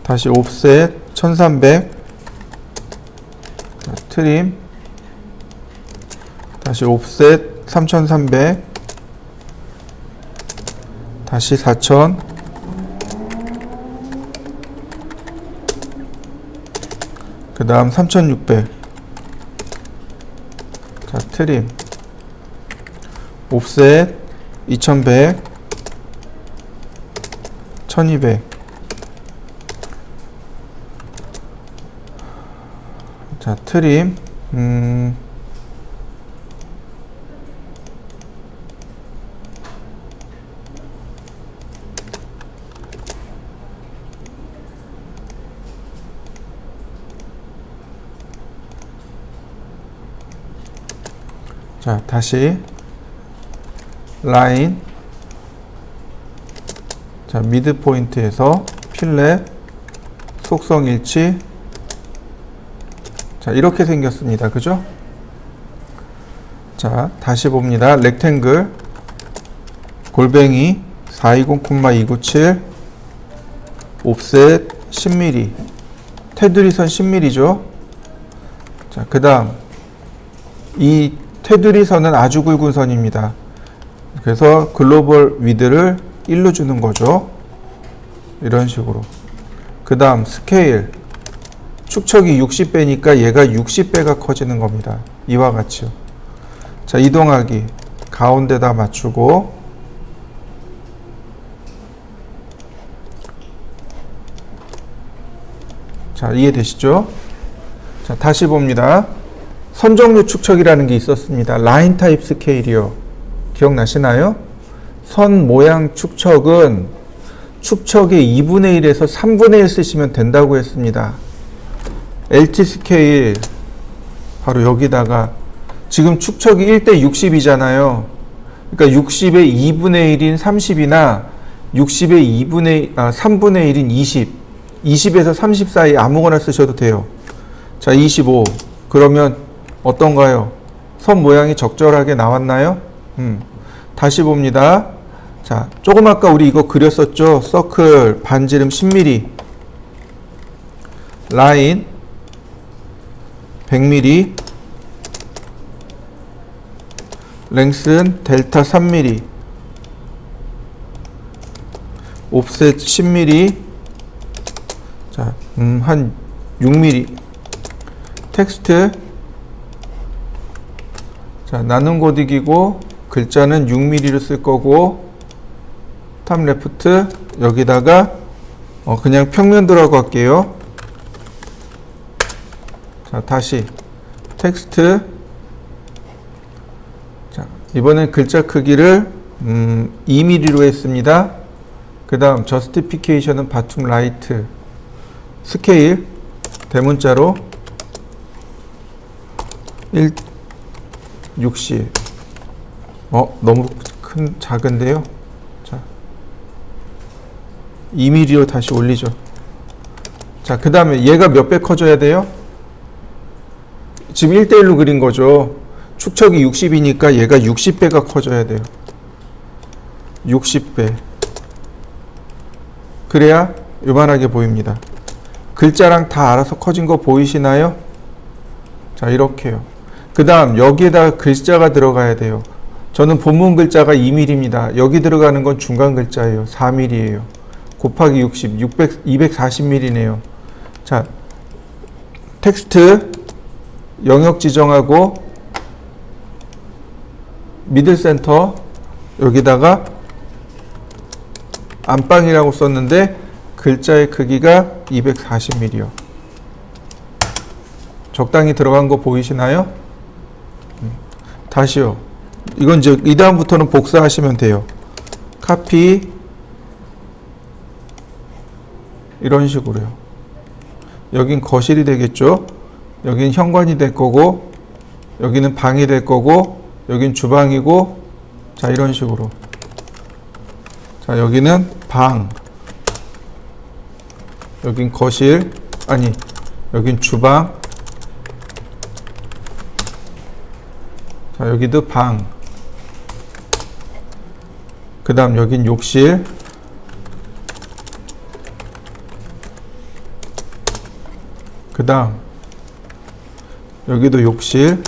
다시 옵셋 1300, 자, 트림, 다시 옵셋 3300, 다시 4000, 그 다음 3600, 자, 트림, 옵셋 2100, 1200, 자, 트림, 자, 다시 라인, 자, 미드 포인트에서 필렛, 속성 일치. 자, 이렇게 생겼습니다. 그죠? 자, 다시 봅니다. 렉탱글, 골뱅이, 420,297, 옵셋 10mm, 테두리선 10mm죠. 자, 그 다음, 이 테두리선은 아주 굵은 선입니다. 그래서 글로벌 위드를 1로 주는 거죠. 이런 식으로. 그 다음 스케일, 축척이 60배니까 얘가 60배가 커지는 겁니다. 이와 같이요. 자, 이동하기, 가운데다 맞추고, 자, 이해되시죠? 자, 다시 봅니다. 선정류 축척이라는 게 있었습니다. 라인 타입 스케일이요. 기억나시나요? 선 모양 축척은 축척의 2분의 1에서 3분의 1 쓰시면 된다고 했습니다. LT 스케일, 바로 여기다가, 지금 축척이 1대 60이잖아요. 그러니까 60의 2분의 1인 30이나 60의 3분의 1인 20, 20에서 30 사이 아무거나 쓰셔도 돼요. 자, 25. 그러면 어떤가요? 선 모양이 적절하게 나왔나요? 다시 봅니다. 자, 조금 아까 우리 이거 그렸었죠? 서클, 반지름 10mm, 라인 100mm, 랭스는 델타 3mm, 옵셋 10mm, 자, 한 6mm, 텍스트, 자, 나눈 고딕이고 글자는 6mm로 쓸 거고, 탑 레프트 여기다가 그냥 평면 들어가고 할게요. 자, 다시 텍스트, 자, 이번엔 글자 크기를 2mm로 했습니다. 그 다음 저스티피케이션은 바툼 라이트, 스케일 대문자로 160. 너무 작은데요. 자, 2mm로 다시 올리죠. 자, 그 다음에 얘가 몇 배 커져야 돼요? 지금 1대1로 그린 거죠. 축척이 60이니까 얘가 60배가 커져야 돼요. 60배. 그래야 요만하게 보입니다. 글자랑 다 알아서 커진 거 보이시나요? 자, 이렇게요. 그 다음 여기에다가 글자가 들어가야 돼요. 저는 본문 글자가 2mm입니다. 여기 들어가는 건 중간 글자예요. 4mm예요. 곱하기 60, 240mm네요. 자, 텍스트 영역 지정하고 미들 센터, 여기다가 안방이라고 썼는데 글자의 크기가 240mm요. 적당히 들어간 거 보이시나요? 다시요. 이건 이제 이 다음부터는 복사하시면 돼요. 카피, 이런 식으로요. 여긴 거실이 되겠죠. 여긴 현관이 될 거고, 여기는 방이 될 거고, 여긴 주방이고, 자, 이런 식으로. 자, 여기는 방, 여긴 거실, 아니, 여긴 주방, 자, 여기도 방, 그 다음 여긴 욕실, 그 다음 여기도 욕실,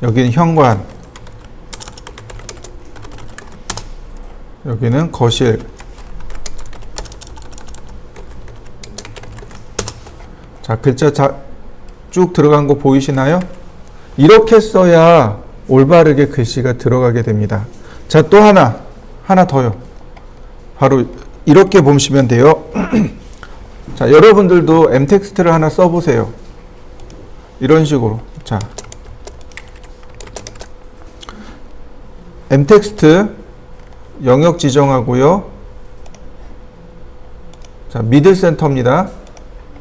여기는 현관, 여기는 거실. 자, 글자 쭉 들어간 거 보이시나요? 이렇게 써야 올바르게 글씨가 들어가게 됩니다. 자, 또 하나 더요. 바로 이렇게 보시면 돼요. 자, 여러분들도 엠텍스트를 하나 써보세요. 이런 식으로. 자, 엠텍스트 영역 지정하고요. 자, 미들 센터입니다.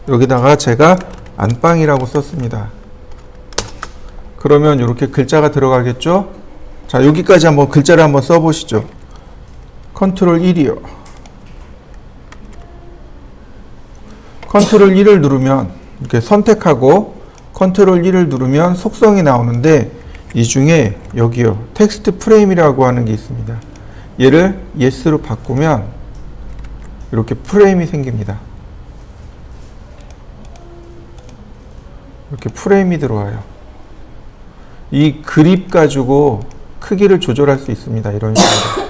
여기다가 제가 안방이라고 썼습니다. 그러면 이렇게 글자가 들어가겠죠? 자, 여기까지 한번 글자를 한번 써보시죠. 컨트롤 1이요. 컨트롤 1을 누르면 이렇게 선택하고 컨트롤 1을 누르면 속성이 나오는데 이 중에 여기요. 텍스트 프레임이라고 하는 게 있습니다. 얘를 yes로 바꾸면 이렇게 프레임이 생깁니다. 이렇게 프레임이 들어와요. 이 그립 가지고 크기를 조절할 수 있습니다. 이런 식으로.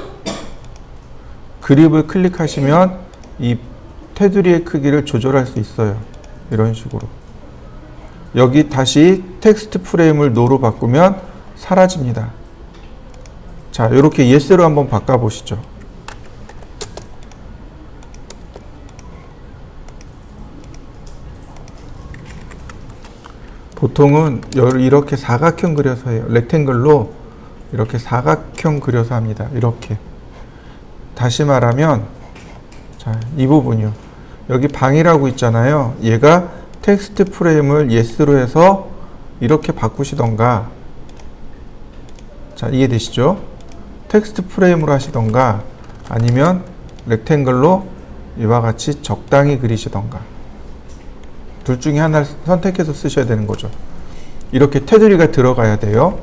그립을 클릭하시면 이 테두리의 크기를 조절할 수 있어요. 이런 식으로. 여기 다시 텍스트 프레임을 no로 바꾸면 사라집니다. 자, 이렇게 yes로 한번 바꿔보시죠. 보통은 이렇게 사각형 그려서 해요. 렉탱글로 이렇게 사각형 그려서 합니다. 이렇게. 다시 말하면 자, 이 부분이요. 여기 방이라고 있잖아요. 얘가 텍스트 프레임을 yes로 해서 이렇게 바꾸시던가, 자, 이해되시죠? 텍스트 프레임으로 하시던가 아니면 렉탱글로 이와 같이 적당히 그리시던가 둘 중에 하나를 선택해서 쓰셔야 되는 거죠. 이렇게 테두리가 들어가야 돼요.